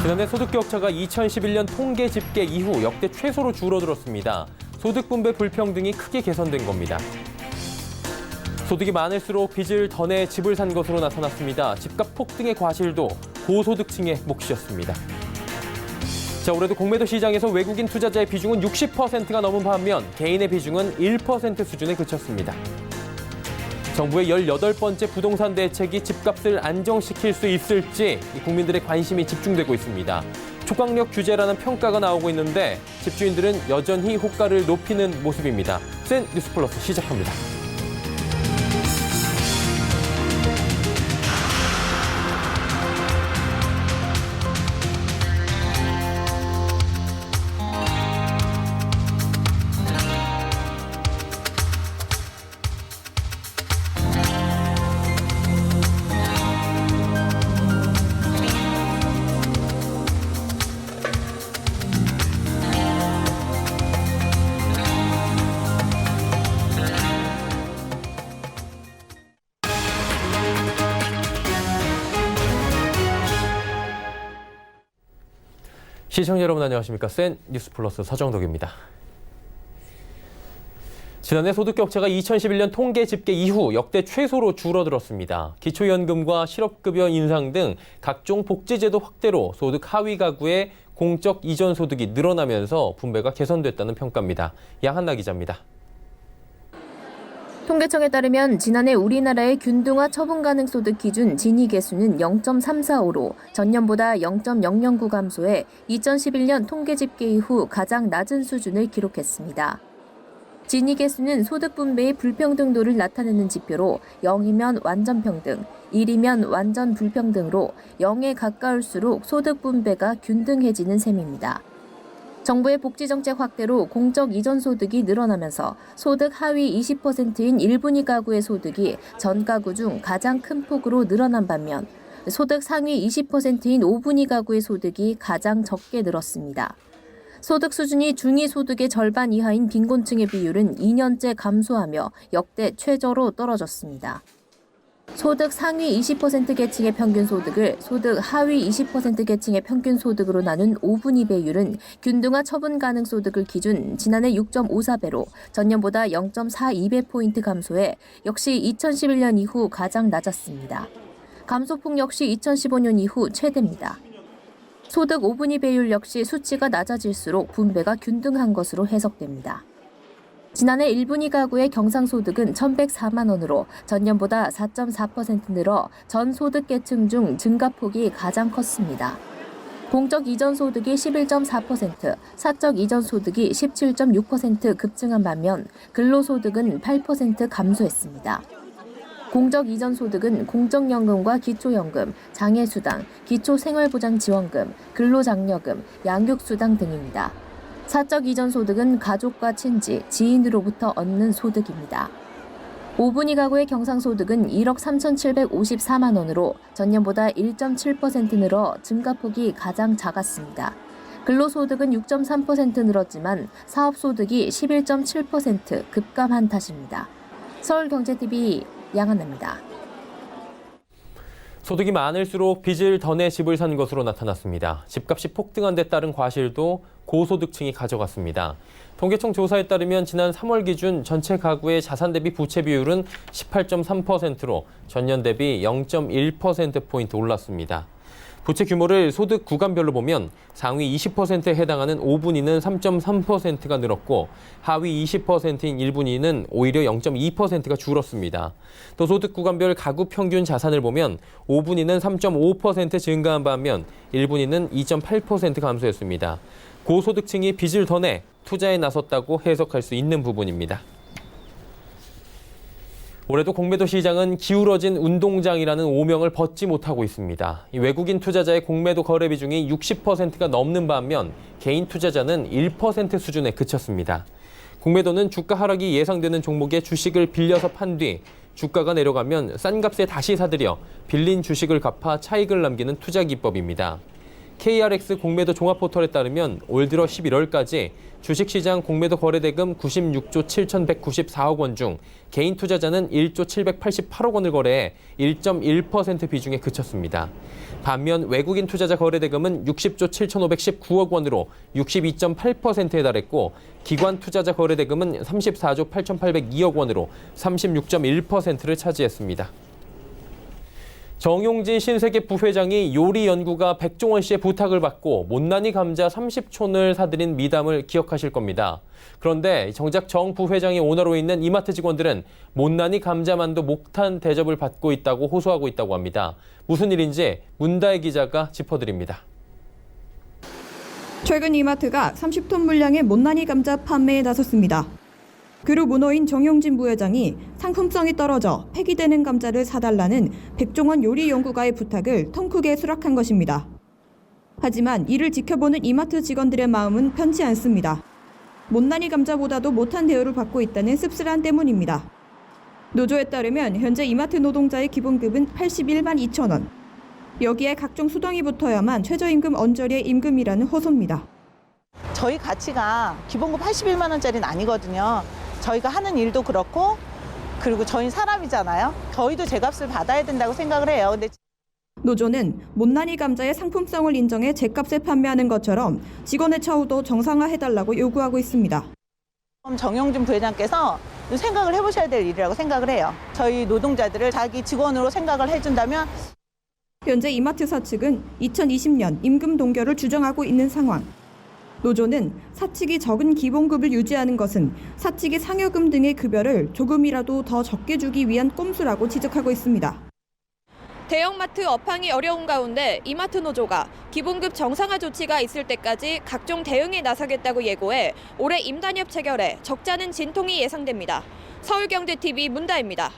지난해 소득 격차가 2011년 통계 집계 이후 역대 최소로 줄어들었습니다. 소득 분배 불평등이 크게 개선된 겁니다. 소득이 많을수록 빚을 더 내 집을 산 것으로 나타났습니다. 집값 폭등의 과실도 고소득층의 몫이었습니다. 자, 올해도 공매도 시장에서 외국인 투자자의 비중은 60%가 넘은 반면 개인의 비중은 1% 수준에 그쳤습니다. 정부의 18번째 부동산 대책이 집값을 안정시킬 수 있을지 국민들의 관심이 집중되고 있습니다. 초강력 규제라는 평가가 나오고 있는데 집주인들은 여전히 호가를 높이는 모습입니다. 센 뉴스플러스 시작합니다. 시청자 여러분 안녕하십니까? 센 뉴스플러스 서정덕입니다. 지난해 소득 격차가 2011년 통계 집계 이후 역대 최소로 줄어들었습니다. 기초연금과 실업급여 인상 등 각종 복지제도 확대로 소득 하위 가구의 공적 이전 소득이 늘어나면서 분배가 개선됐다는 평가입니다. 양한나 기자입니다. 통계청에 따르면 지난해 우리나라의 균등화 처분 가능 소득 기준 진위계수는 0.345로 전년보다 0.009 감소해 2011년 통계 집계 이후 가장 낮은 수준을 기록했습니다. 진위계수는 소득 분배의 불평등도를 나타내는 지표로 0이면 완전 평등, 1이면 완전 불평등으로 0에 가까울수록 소득 분배가 균등해지는 셈입니다. 정부의 복지정책 확대로 공적 이전 소득이 늘어나면서 소득 하위 20%인 1분위 가구의 소득이 전 가구 중 가장 큰 폭으로 늘어난 반면 소득 상위 20%인 5분위 가구의 소득이 가장 적게 늘었습니다. 소득 수준이 중위 소득의 절반 이하인 빈곤층의 비율은 2년째 감소하며 역대 최저로 떨어졌습니다. 소득 상위 20% 계층의 평균 소득을 소득 하위 20% 계층의 평균 소득으로 나눈 5분위 배율은 균등화 처분 가능 소득을 기준 지난해 6.54배로 전년보다 0.42배포인트 감소해 역시 2011년 이후 가장 낮았습니다. 감소폭 역시 2015년 이후 최대입니다. 소득 5분위 배율 역시 수치가 낮아질수록 분배가 균등한 것으로 해석됩니다. 지난해 1분위 가구의 경상소득은 1,104만 원으로 전년보다 4.4% 늘어 전 소득계층 중 증가폭이 가장 컸습니다. 공적 이전 소득이 11.4%, 사적 이전 소득이 17.6% 급증한 반면 근로소득은 8% 감소했습니다. 공적 이전 소득은 공적연금과 기초연금, 장애수당, 기초생활보장지원금, 근로장려금, 양육수당 등입니다. 사적 이전 소득은 가족과 친지, 지인으로부터 얻는 소득입니다. 5분위 가구의 경상소득은 1억 3,754만 원으로 전년보다 1.7% 늘어 증가폭이 가장 작았습니다. 근로소득은 6.3% 늘었지만 사업소득이 11.7% 급감한 탓입니다. 서울경제TV 양한나입니다. 소득이 많을수록 빚을 더 내 집을 산 것으로 나타났습니다. 집값이 폭등한 데 따른 과실도 고소득층이 가져갔습니다. 통계청 조사에 따르면 지난 3월 기준 전체 가구의 자산 대비 부채 비율은 18.3%로 전년 대비 0.1%포인트 올랐습니다. 부채 규모를 소득 구간별로 보면 상위 20%에 해당하는 5분위는 3.3%가 늘었고 하위 20%인 1분위는 오히려 0.2%가 줄었습니다. 또 소득 구간별 가구 평균 자산을 보면 5분위는 3.5% 증가한 반면 1분위는 2.8% 감소했습니다. 고소득층이 빚을 더 내 투자에 나섰다고 해석할 수 있는 부분입니다. 올해도 공매도 시장은 기울어진 운동장이라는 오명을 벗지 못하고 있습니다. 외국인 투자자의 공매도 거래 비중이 60%가 넘는 반면 개인 투자자는 1% 수준에 그쳤습니다. 공매도는 주가 하락이 예상되는 종목의 주식을 빌려서 판 뒤 주가가 내려가면 싼 값에 다시 사들여 빌린 주식을 갚아 차익을 남기는 투자 기법입니다. KRX 공매도 종합포털에 따르면 올 들어 11월까지 주식시장 공매도 거래대금 96조 7,194억 원 중 개인 투자자는 1조 788억 원을 거래해 1.1% 비중에 그쳤습니다. 반면 외국인 투자자 거래대금은 60조 7,519억 원으로 62.8%에 달했고 기관 투자자 거래대금은 34조 8,802억 원으로 36.1%를 차지했습니다. 정용진 신세계 부회장이 요리 연구가 백종원 씨의 부탁을 받고 못난이 감자 30촌을 사들인 미담을 기억하실 겁니다. 그런데 정작 정 부회장이 오너로 있는 이마트 직원들은 못난이 감자만두 목탄 대접을 받고 있다고 호소하고 있다고 합니다. 무슨 일인지 문다혜 기자가 짚어드립니다. 최근 이마트가 30톤 물량의 못난이 감자 판매에 나섰습니다. 그룹 오너인 정용진 부회장이 상품성이 떨어져 폐기되는 감자를 사달라는 백종원 요리연구가의 부탁을 통 크게 수락한 것입니다. 하지만 이를 지켜보는 이마트 직원들의 마음은 편치 않습니다. 못난이 감자보다도 못한 대우를 받고 있다는 씁쓸한 때문입니다. 노조에 따르면 현재 이마트 노동자의 기본급은 81만 2천 원. 여기에 각종 수당이 붙어야만 최저임금 언저리의 임금이라는 호소입니다. 저희 가치가 기본급 81만 원짜리는 아니거든요. 저희가 하는 일도 그렇고 그리고 저희 사람이잖아요. 저희도 제 값을 받아야 된다고 생각을 해요. 근데 노조는 못난이 감자의 상품성을 인정해 제값에 판매하는 것처럼 직원의 처우도 정상화해달라고 요구하고 있습니다. 정용진 부회장께서 생각을 해보셔야 될 일이라고 생각을 해요. 저희 노동자들을 자기 직원으로 생각을 해준다면 현재 이마트사 측은 2020년 임금 동결을 주장하고 있는 상황. 노조는 사측이 적은 기본급을 유지하는 것은 사측의 상여금 등의 급여를 조금이라도 더 적게 주기 위한 꼼수라고 지적하고 있습니다. 대형마트 업황이 어려운 가운데 이마트 노조가 기본급 정상화 조치가 있을 때까지 각종 대응에 나서겠다고 예고해 올해 임단협 체결에 적잖은 진통이 예상됩니다. 서울경제TV 문다혜입니다.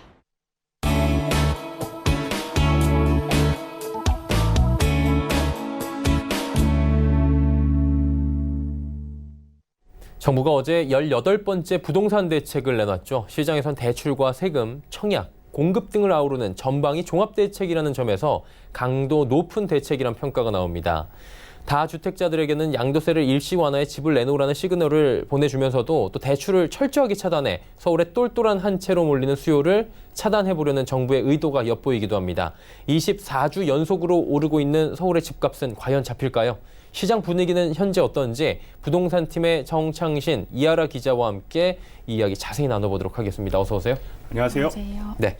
정부가 어제 18번째 부동산 대책을 내놨죠. 시장에선 대출과 세금, 청약, 공급 등을 아우르는 전방위 종합대책이라는 점에서 강도 높은 대책이란 평가가 나옵니다. 다주택자들에게는 양도세를 일시 완화해 집을 내놓으라는 시그널을 보내주면서도 또 대출을 철저하게 차단해 서울의 똘똘한 한 채로 몰리는 수요를 차단해보려는 정부의 의도가 엿보이기도 합니다. 24주 연속으로 오르고 있는 서울의 집값은 과연 잡힐까요? 시장 분위기는 현재 어떤지 부동산팀의 정창신, 이하라 기자와 함께 이 이야기 자세히 나눠보도록 하겠습니다. 어서 오세요. 안녕하세요. 네,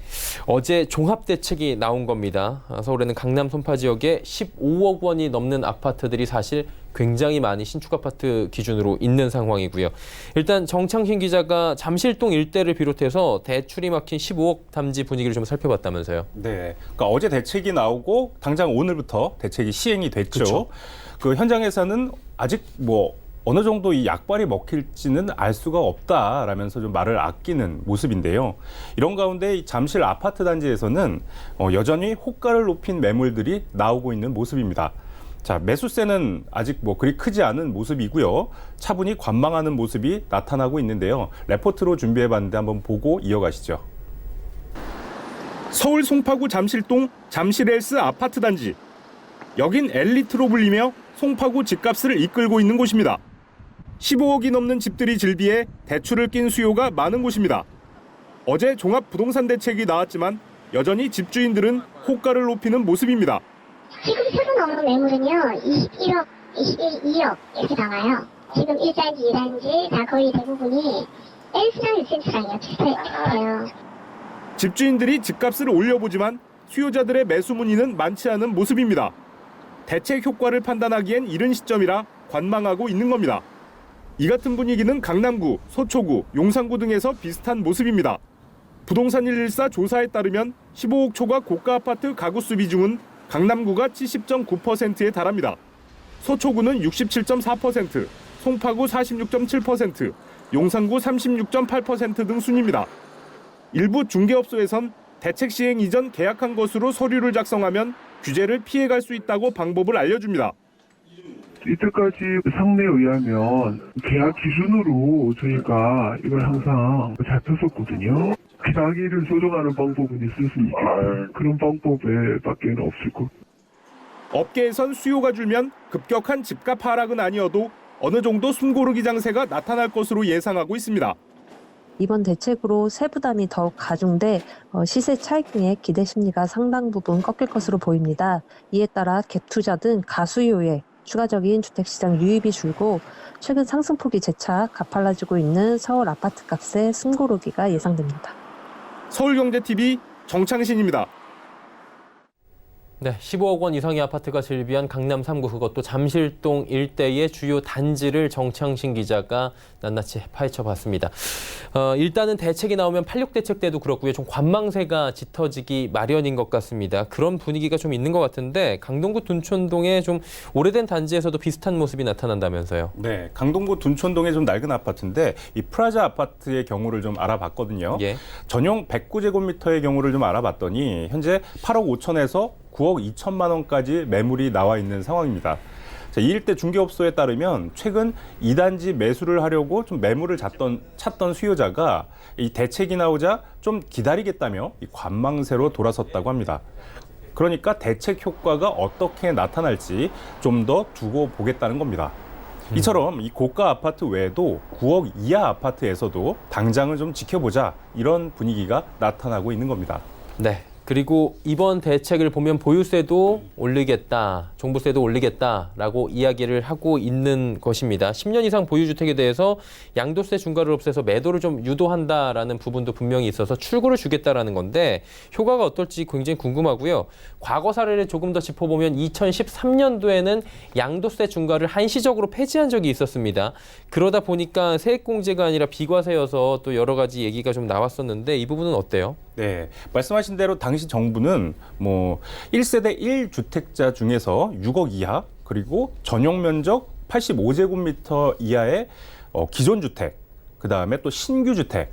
어제 종합대책이 나온 겁니다. 서울에는 강남 송파 지역에 15억 원이 넘는 아파트들이 사실 굉장히 많이 신축 아파트 기준으로 있는 상황이고요. 일단 정창신 기자가 잠실동 일대를 비롯해서 대출이 막힌 15억 담지 분위기를 좀 살펴봤다면서요. 네, 그러니까 어제 대책이 나오고 당장 오늘부터 대책이 시행이 됐죠. 그쵸? 그 현장에서는 아직 어느 정도 이 약발이 먹힐지는 알 수가 없다라면서 좀 말을 아끼는 모습인데요. 이런 가운데 이 잠실 아파트 단지에서는 여전히 호가를 높인 매물들이 나오고 있는 모습입니다. 자, 매수세는 아직 그리 크지 않은 모습이고요. 차분히 관망하는 모습이 나타나고 있는데요. 레포트로 준비해봤는데 한번 보고 이어가시죠. 서울 송파구 잠실동 잠실헬스 아파트 단지. 여긴 엘리트로 불리며 송파구 집값을 이끌고 있는 곳입니다. 15억이 넘는 집들이 즐비해 대출을 낀 수요가 많은 곳입니다. 어제 종합부동산 대책이 나왔지만 여전히 집주인들은 호가를 높이는 모습입니다. 지금 세금 넘는 매물은요 21억, 22억 이렇게 나와요. 지금 1단지, 2단지 다 거의 대부분이 L수랑 1cm랑이요. 비슷해요. 집주인들이 집값을 올려보지만 수요자들의 매수 문의는 많지 않은 모습입니다. 대책 효과를 판단하기엔 이른 시점이라 관망하고 있는 겁니다. 이 같은 분위기는 강남구, 서초구, 용산구 등에서 비슷한 모습입니다. 부동산 114 조사에 따르면 15억 초과 고가 아파트 가구 수 비중은 강남구가 70.9%에 달합니다. 서초구는 67.4%, 송파구 46.7%, 용산구 36.8% 등 순입니다. 일부 중개업소에선 대책 시행 이전 계약한 것으로 서류를 작성하면 규제를 피해갈 수 있다고 방법을 알려줍니다. 이때까지 상례에 의하면 계약 기준으로 저희가 이걸 항상 잡혔었거든요. 기다기를 조정하는 방법은 있을 수 있겠지만 그런 방법에 밖에는 없을 것. 업계에선 수요가 줄면 급격한 집값 하락은 아니어도 어느 정도 숨고르기 장세가 나타날 것으로 예상하고 있습니다. 이번 대책으로 세부담이 더욱 가중돼 시세 차익 의 기대 심리가 상당 부분 꺾일 것으로 보입니다. 이에 따라 갭 투자 등 가수요에 추가적인 주택시장 유입이 줄고 최근 상승폭이 재차 가팔라지고 있는 서울 아파트 값의 숨고르기가 예상됩니다. 서울경제TV 정창신입니다. 네, 15억 원 이상의 아파트가 즐비한 강남 3구, 그것도 잠실동 일대의 주요 단지를 정창신 기자가 낱낱이 파헤쳐봤습니다. 일단은 대책이 나오면 86 대책 때도 그렇고요. 좀 관망세가 짙어지기 마련인 것 같습니다. 그런 분위기가 좀 있는 것 같은데 강동구 둔촌동의 좀 오래된 단지에서도 비슷한 모습이 나타난다면서요. 네, 강동구 둔촌동의 좀 낡은 아파트인데 이 프라자 아파트의 경우를 좀 알아봤거든요. 예. 전용 109제곱미터의 경우를 좀 알아봤더니 현재 8억 5천에서 9억 2천만 원까지 매물이 나와 있는 상황입니다. 자, 이 일대 중개업소에 따르면 최근 2단지 매수를 하려고 좀 매물을 찾던 수요자가 이 대책이 나오자 좀 기다리겠다며 이 관망세로 돌아섰다고 합니다. 그러니까 대책 효과가 어떻게 나타날지 좀 더 두고 보겠다는 겁니다. 이처럼 이 고가 아파트 외에도 9억 이하 아파트에서도 당장을 좀 지켜보자, 이런 분위기가 나타나고 있는 겁니다. 네. 그리고 이번 대책을 보면 보유세도 올리겠다, 종부세도 올리겠다라고 이야기를 하고 있는 것입니다. 10년 이상 보유주택에 대해서 양도세 중과를 없애서 매도를 좀 유도한다라는 부분도 분명히 있어서 출구를 주겠다라는 건데 효과가 어떨지 굉장히 궁금하고요. 과거 사례를 조금 더 짚어보면 2013년도에는 양도세 중과를 한시적으로 폐지한 적이 있었습니다. 그러다 보니까 세액공제가 아니라 비과세여서 또 여러 가지 얘기가 좀 나왔었는데 이 부분은 어때요? 네, 말씀하신 대로 당시 정부는 1세대 1주택자 중에서 6억 이하, 그리고 전용 면적 85제곱미터 이하의 기존 주택, 그다음에 또 신규 주택,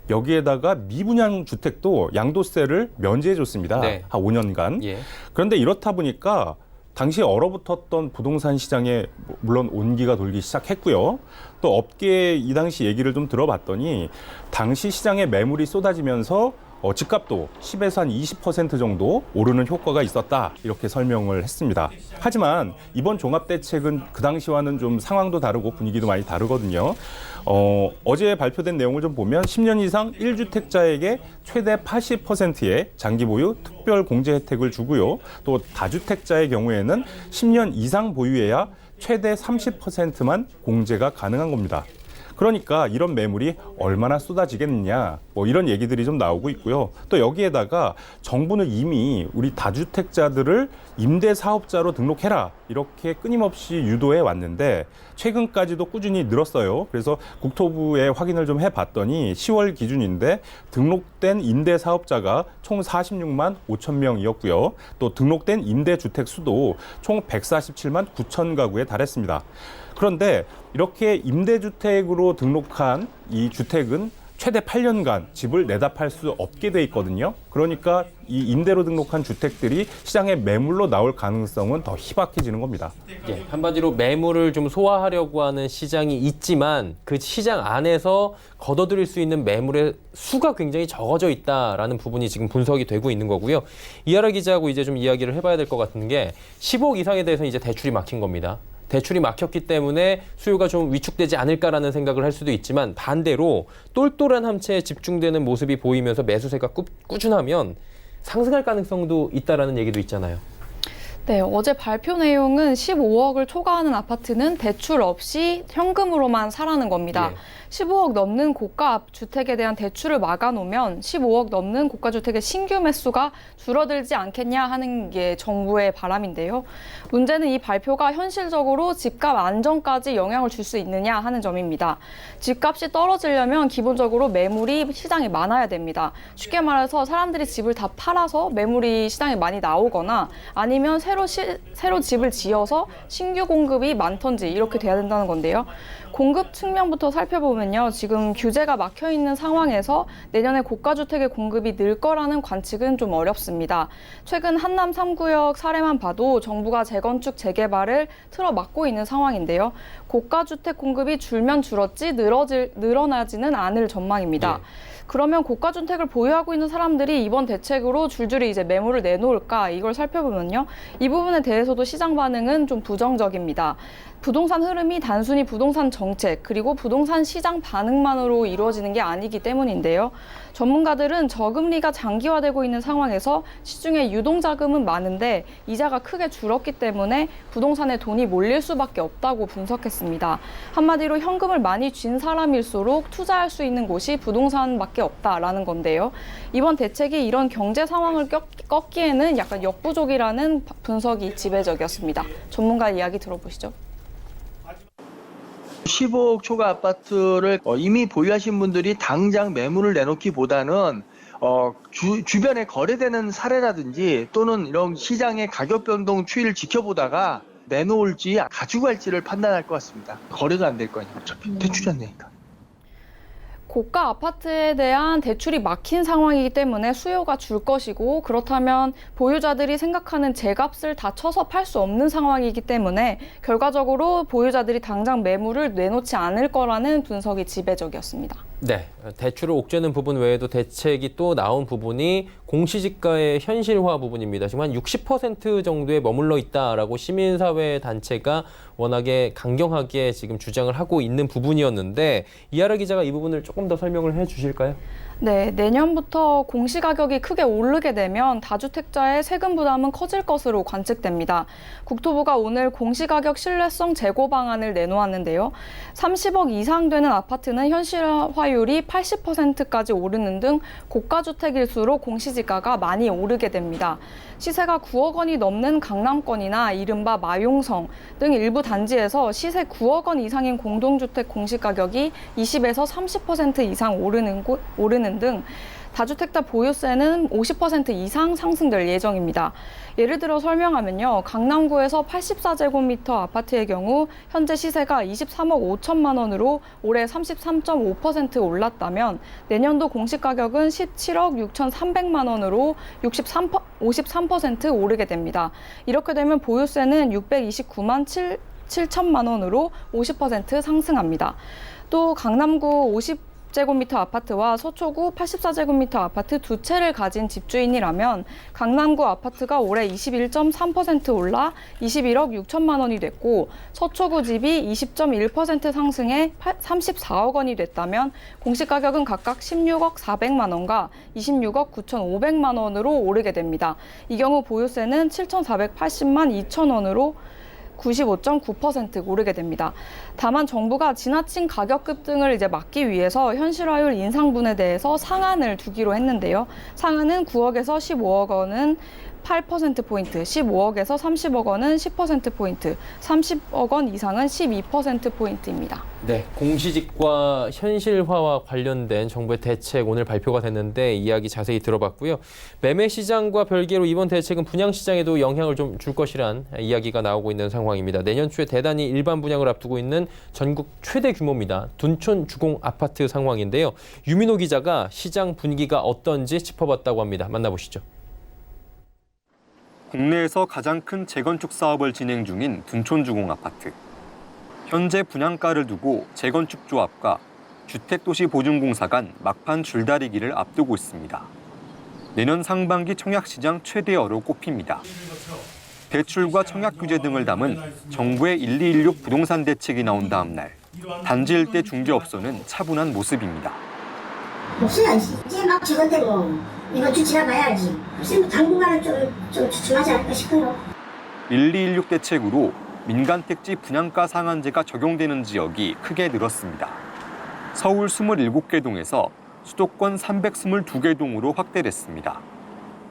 여기에다가 미분양 주택도 양도세를 면제해 줬습니다. 네. 한 5년간. 예. 그런데 이렇다 보니까 당시 얼어붙었던 부동산 시장에 물론 온기가 돌기 시작했고요. 또 업계의 이 당시 얘기를 좀 들어봤더니 당시 시장에 매물이 쏟아지면서 집값도 10에서 한 20% 정도 오르는 효과가 있었다, 이렇게 설명을 했습니다. 하지만 이번 종합대책은 그 당시와는 좀 상황도 다르고 분위기도 많이 다르거든요. 어제 발표된 내용을 좀 보면 10년 이상 1주택자에게 최대 80%의 장기 보유 특별 공제 혜택을 주고요. 또 다주택자의 경우에는 10년 이상 보유해야 최대 30%만 공제가 가능한 겁니다. 그러니까 이런 매물이 얼마나 쏟아지겠느냐, 이런 얘기들이 좀 나오고 있고요. 또 여기에다가 정부는 이미 우리 다주택자들을 임대사업자로 등록해라, 이렇게 끊임없이 유도해 왔는데 최근까지도 꾸준히 늘었어요. 그래서 국토부에 확인을 좀 해봤더니 10월 기준인데 등록된 임대사업자가 총 46만 5천 명이었고요. 또 등록된 임대주택 수도 총 147만 9천 가구에 달했습니다. 그런데 이렇게 임대주택으로 등록한 이 주택은 최대 8년간 집을 내다 팔 수 없게 돼 있거든요. 그러니까 이 임대로 등록한 주택들이 시장에 매물로 나올 가능성은 더 희박해지는 겁니다. 예, 한마디로 매물을 좀 소화하려고 하는 시장이 있지만 그 시장 안에서 걷어들일 수 있는 매물의 수가 굉장히 적어져 있다라는 부분이 지금 분석이 되고 있는 거고요. 이하라 기자하고 이제 좀 이야기를 해봐야 될 것 같은 게 15억 이상에 대해서 이제 대출이 막힌 겁니다. 대출이 막혔기 때문에 수요가 좀 위축되지 않을까라는 생각을 할 수도 있지만 반대로 똘똘한 함체에 집중되는 모습이 보이면서 매수세가 꾸준하면 상승할 가능성도 있다라는 얘기도 있잖아요. 네, 어제 발표 내용은 15억을 초과하는 아파트는 대출 없이 현금으로만 사라는 겁니다. 예. 15억 넘는 고가 주택에 대한 대출을 막아놓으면 15억 넘는 고가 주택의 신규 매수가 줄어들지 않겠냐 하는 게 정부의 바람인데요. 문제는 이 발표가 현실적으로 집값 안정까지 영향을 줄 수 있느냐 하는 점입니다. 집값이 떨어지려면 기본적으로 매물이 시장에 많아야 됩니다. 쉽게 말해서 사람들이 집을 다 팔아서 매물이 시장에 많이 나오거나 아니면 새로 집을 지어서 신규 공급이 많던지 이렇게 돼야 된다는 건데요. 공급 측면부터 살펴보면요. 지금 규제가 막혀 있는 상황에서 내년에 고가주택의 공급이 늘 거라는 관측은 좀 어렵습니다. 최근 한남 3구역 사례만 봐도 정부가 재건축, 재개발을 틀어막고 있는 상황인데요. 고가주택 공급이 줄면 줄었지 늘어나지는 않을 전망입니다. 그러면 고가주택을 보유하고 있는 사람들이 이번 대책으로 줄줄이 이제 매물을 내놓을까 이걸 살펴보면요. 이 부분에 대해서도 시장 반응은 좀 부정적입니다. 부동산 흐름이 단순히 부동산 정책 그리고 부동산 시장 반응만으로 이루어지는 게 아니기 때문인데요. 전문가들은 저금리가 장기화되고 있는 상황에서 시중에 유동자금은 많은데 이자가 크게 줄었기 때문에 부동산에 돈이 몰릴 수밖에 없다고 분석했습니다. 한마디로 현금을 많이 쥔 사람일수록 투자할 수 있는 곳이 부동산밖에 없다라는 건데요. 이번 대책이 이런 경제 상황을 꺾기에는 약간 역부족이라는 분석이 지배적이었습니다. 전문가 이야기 들어보시죠. 15억 초과 아파트를 이미 보유하신 분들이 당장 매물을 내놓기보다는 주변에 거래되는 사례라든지 또는 이런 시장의 가격 변동 추이를 지켜보다가 내놓을지 가지고 갈지를 판단할 것 같습니다. 거래도 안 될 거 아니에요. 어차피 대출이 안 되니까. 고가 아파트에 대한 대출이 막힌 상황이기 때문에 수요가 줄 것이고 그렇다면 보유자들이 생각하는 제값을 다 쳐서 팔 수 없는 상황이기 때문에 결과적으로 보유자들이 당장 매물을 내놓지 않을 거라는 분석이 지배적이었습니다. 네, 대출을 옥죄는 부분 외에도 대책이 또 나온 부분이 공시지가의 현실화 부분입니다. 지금 한 60% 정도에 머물러 있다라고 시민사회 단체가 워낙에 강경하게 지금 주장을 하고 있는 부분이었는데 이하라 기자가 이 부분을 조금 더 설명을 해 주실까요? 네, 내년부터 공시가격이 크게 오르게 되면 다주택자의 세금 부담은 커질 것으로 관측됩니다. 국토부가 오늘 공시가격 신뢰성 제고 방안을 내놓았는데요. 30억 이상 되는 아파트는 현실화율이 80%까지 오르는 등 고가주택일수록 공시지가가 많이 오르게 됩니다. 시세가 9억 원이 넘는 강남권이나 이른바 마용성 등 일부 단지에서 시세 9억 원 이상인 공동주택 공시가격이 20에서 30% 이상 오르는 등 다주택자 보유세는 50% 이상 상승될 예정입니다. 예를 들어 설명하면요. 강남구에서 84제곱미터 아파트의 경우 현재 시세가 23억 5천만 원으로 올해 33.5% 올랐다면 내년도 공시가격은 17억 6,300만 원으로 53% 오르게 됩니다. 이렇게 되면 보유세는 629만 7천만 원으로 50% 상승합니다. 또 강남구 50제곱미터 아파트와 서초구 84제곱미터 아파트 두 채를 가진 집주인이라면 강남구 아파트가 올해 21.3% 올라 21억 6천만 원이 됐고 서초구 집이 20.1% 상승해 34억 원이 됐다면 공시가격은 각각 16억 400만 원과 26억 9,500만 원으로 오르게 됩니다. 이 경우 보유세는 7,480만 2천 원으로 95.9% 오르게 됩니다. 다만 정부가 지나친 가격 급등을 이제 막기 위해서 현실화율 인상분에 대해서 상한을 두기로 했는데요. 상한은 9억에서 15억 원은 8%포인트, 15억에서 30억 원은 10%포인트, 30억 원 이상은 12%포인트입니다. 네, 공시지가 현실화와 관련된 정부의 대책 오늘 발표가 됐는데 이야기 자세히 들어봤고요. 매매 시장과 별개로 이번 대책은 분양 시장에도 영향을 좀 줄 것이란 이야기가 나오고 있는 상황입니다. 내년 초에 대단히 일반 분양을 앞두고 있는 전국 최대 규모입니다. 둔촌 주공 아파트 상황인데요. 유민호 기자가 시장 분위기가 어떤지 짚어봤다고 합니다. 만나보시죠. 국내에서 가장 큰 재건축 사업을 진행 중인 둔촌주공 아파트. 현재 분양가를 두고 재건축 조합과 주택도시보증공사 간 막판 줄다리기를 앞두고 있습니다. 내년 상반기 청약시장 최대어로 꼽힙니다. 대출과 청약 규제 등을 담은 정부의 1216 부동산 대책이 나온 다음 날 단지 일대 중개업소는 차분한 모습입니다. 없어야지. 이제 막 직원되고 이거 좀 지나봐야지. 글쎄 뭐 당분간은 좀 주춤하지 않을까 싶어요. 1216 대책으로 민간택지 분양가 상한제가 적용되는 지역이 크게 늘었습니다. 서울 27개 동에서 수도권 322개 동으로 확대됐습니다.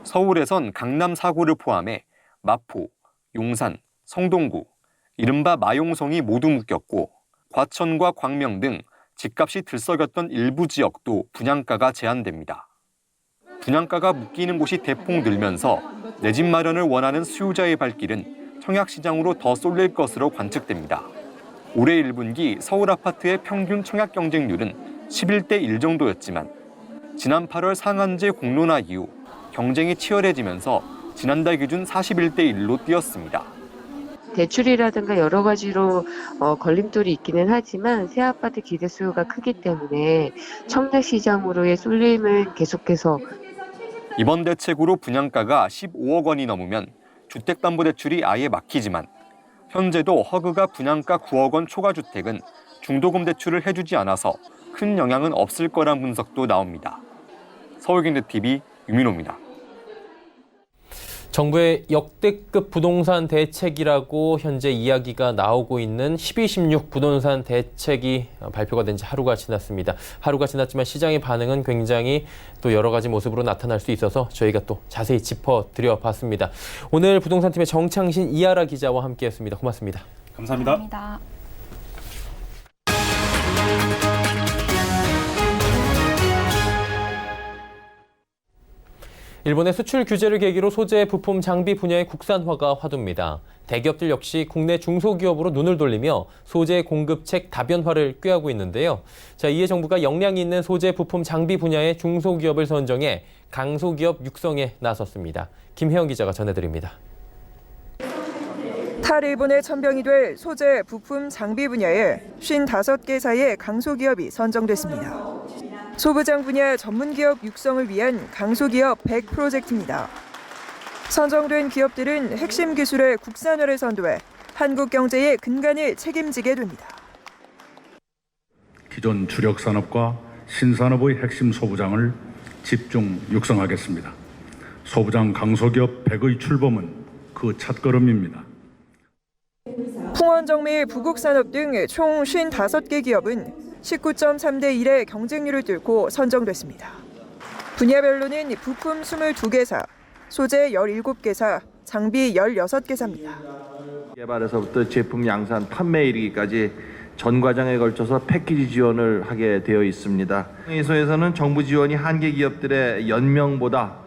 서울에선 강남 4구를 포함해 마포, 용산, 성동구, 이른바 마용성이 모두 묶였고 과천과 광명 등 집값이 들썩였던 일부 지역도 분양가가 제한됩니다. 분양가가 묶이는 곳이 대폭 늘면서 내 집 마련을 원하는 수요자의 발길은 청약시장으로 더 쏠릴 것으로 관측됩니다. 올해 1분기 서울 아파트의 평균 청약 경쟁률은 11대 1 정도였지만 지난 8월 상한제 공론화 이후 경쟁이 치열해지면서 지난달 기준 41대 1로 뛰었습니다. 대출이라든가 여러 가지로 걸림돌이 있기는 하지만 새 아파트 기대 수요가 크기 때문에 청약 시장으로의 쏠림을 계속해서 이번 대책으로 분양가가 15억 원이 넘으면 주택담보대출이 아예 막히지만 현재도 허그가 분양가 9억 원 초과 주택은 중도금 대출을 해주지 않아서 큰 영향은 없을 거란 분석도 나옵니다. 서울경제TV 유민호입니다. 정부의 역대급 부동산 대책이라고 현재 이야기가 나오고 있는 12.16 부동산 대책이 발표가 된 지 하루가 지났습니다. 하루가 지났지만 시장의 반응은 굉장히 또 여러 가지 모습으로 나타날 수 있어서 저희가 또 자세히 짚어드려 봤습니다. 오늘 부동산팀의 정창신, 이하라 기자와 함께했습니다. 고맙습니다. 감사합니다. 일본의 수출 규제를 계기로 소재, 부품, 장비 분야의 국산화가 화두입니다. 대기업들 역시 국내 중소기업으로 눈을 돌리며 소재 공급책 다변화를 꾀하고 있는데요. 자, 이에 정부가 역량이 있는 소재, 부품, 장비 분야의 중소기업을 선정해 강소기업 육성에 나섰습니다. 김혜영 기자가 전해드립니다. 탈일본의 천병이 될 소재, 부품, 장비 분야에 55개사의 강소기업이 선정됐습니다. 소부장 분야 전문기업 육성을 위한 강소기업 100 프로젝트입니다. 선정된 기업들은 핵심 기술의 국산화를 선도해 한국 경제의 근간을 책임지게 됩니다. 기존 주력 산업과 신산업의 핵심 소부장을 집중 육성하겠습니다. 소부장 강소기업 100의 출범은 그 첫걸음입니다. 풍원정밀, 부국산업 등 총 55개 기업은 19.3대 1의 경쟁률을 뚫고 선정됐습니다. 분야별로는 부품 22개사, 소재 17개사, 장비 16개사입니다. 개발에서부터 제품 양산, 판매 이르기까지 전 과정에 걸쳐서 패키지 지원을 하게 되어 있습니다. 회의소에서는 정부 지원이 한계 기업들의 연명보다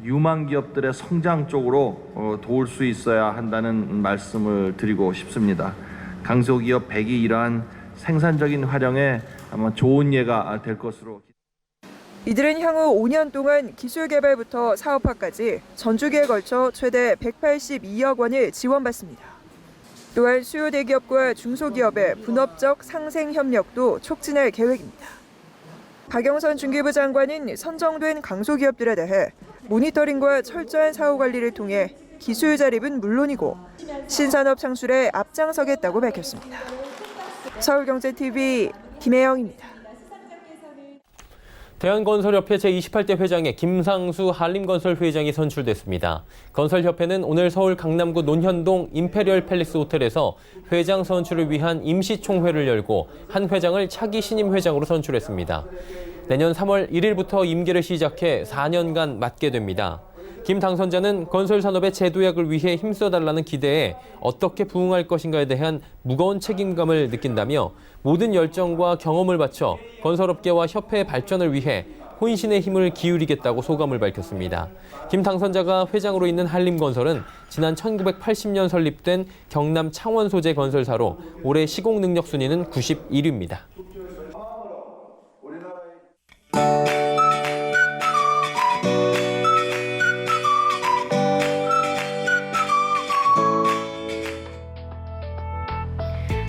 유망 기업들의 성장 쪽으로 도울 수 있어야 한다는 말씀을 드리고 싶습니다. 강소기업 100이 이러한 생산적인 활용에 아마 좋은 예가 될 것으로. 이들은 향후 5년 동안 기술 개발부터 사업화까지 전주기에 걸쳐 최대 182억 원을 지원받습니다. 또한 수요 대기업과 중소기업의 분업적 상생 협력도 촉진할 계획입니다. 박영선 중기부 장관은 선정된 강소기업들에 대해 모니터링과 철저한 사후 관리를 통해 기술 자립은 물론이고 신산업 창출에 앞장서겠다고 밝혔습니다. 서울경제TV 김혜영입니다. 대한건설협회 제28대 회장에 김상수 한림건설 회장이 선출됐습니다. 건설협회는 오늘 서울 강남구 논현동 임페리얼 팰리스 호텔에서 회장 선출을 위한 임시총회를 열고 한 회장을 차기 신임 회장으로 선출했습니다. 내년 3월 1일부터 임기를 시작해 4년간 맡게 됩니다. 김 당선자는 건설산업의 재도약을 위해 힘써달라는 기대에 어떻게 부응할 것인가에 대한 무거운 책임감을 느낀다며 모든 열정과 경험을 바쳐 건설업계와 협회의 발전을 위해 혼신의 힘을 기울이겠다고 소감을 밝혔습니다. 김 당선자가 회장으로 있는 한림건설은 지난 1980년 설립된 경남 창원 소재 건설사로 올해 시공 능력 순위는 91위입니다.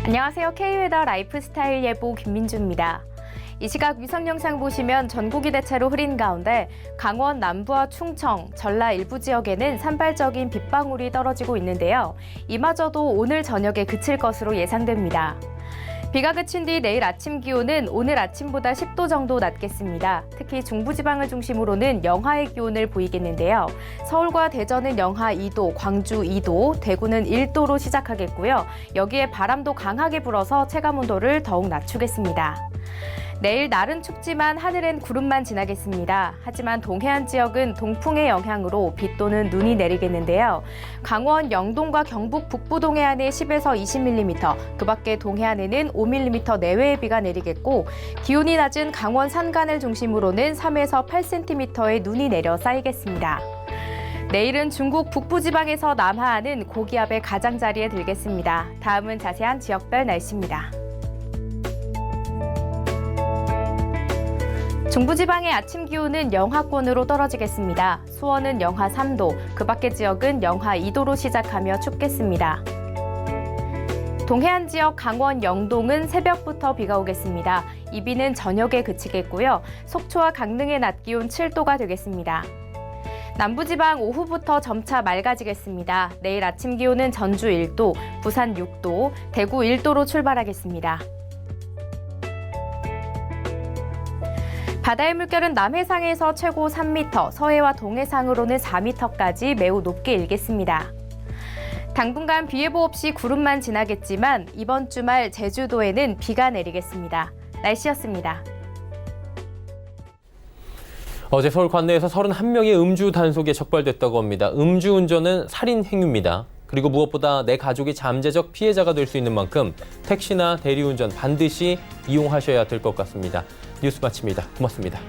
안녕하세요. K웨더 라이프스타일 예보 김민주입니다. 이 시각 위성 영상 보시면 전국이 대체로 흐린 가운데 강원 남부와 충청, 전라 일부 지역에는 산발적인 빗방울이 떨어지고 있는데요. 이마저도 오늘 저녁에 그칠 것으로 예상됩니다. 비가 그친 뒤 내일 아침 기온은 오늘 아침보다 10도 정도 낮겠습니다. 특히 중부지방을 중심으로는 영하의 기온을 보이겠는데요. 서울과 대전은 영하 2도, 광주 2도, 대구는 1도로 시작하겠고요. 여기에 바람도 강하게 불어서 체감온도를 더욱 낮추겠습니다. 내일 날은 춥지만 하늘엔 구름만 지나겠습니다. 하지만 동해안 지역은 동풍의 영향으로 비 또는 눈이 내리겠는데요. 강원 영동과 경북 북부 동해안에 10에서 20mm, 그 밖에 동해안에는 5mm 내외의 비가 내리겠고 기온이 낮은 강원 산간을 중심으로는 3에서 8cm의 눈이 내려 쌓이겠습니다. 내일은 중국 북부지방에서 남하하는 고기압의 가장자리에 들겠습니다. 다음은 자세한 지역별 날씨입니다. 중부지방의 아침 기온은 영하권으로 떨어지겠습니다. 수원은 영하 3도, 그 밖의 지역은 영하 2도로 시작하며 춥겠습니다. 동해안 지역 강원 영동은 새벽부터 비가 오겠습니다. 이 비는 저녁에 그치겠고요. 속초와 강릉의 낮 기온 7도가 되겠습니다. 남부지방 오후부터 점차 맑아지겠습니다. 내일 아침 기온은 전주 1도, 부산 6도, 대구 1도로 출발하겠습니다. 바다의 물결은 남해상에서 최고 3m, 서해와 동해상으로는 4m까지 매우 높게 일겠습니다. 당분간 비 예보 없이 구름만 지나겠지만 이번 주말 제주도에는 비가 내리겠습니다. 날씨였습니다. 어제 서울 관내에서 31명의 음주 단속에 적발됐다고 합니다. 음주운전은 살인 행위입니다. 그리고 무엇보다 내 가족이 잠재적 피해자가 될 수 있는 만큼 택시나 대리운전 반드시 이용하셔야 될 것 같습니다. 뉴스 마칩니다. 고맙습니다.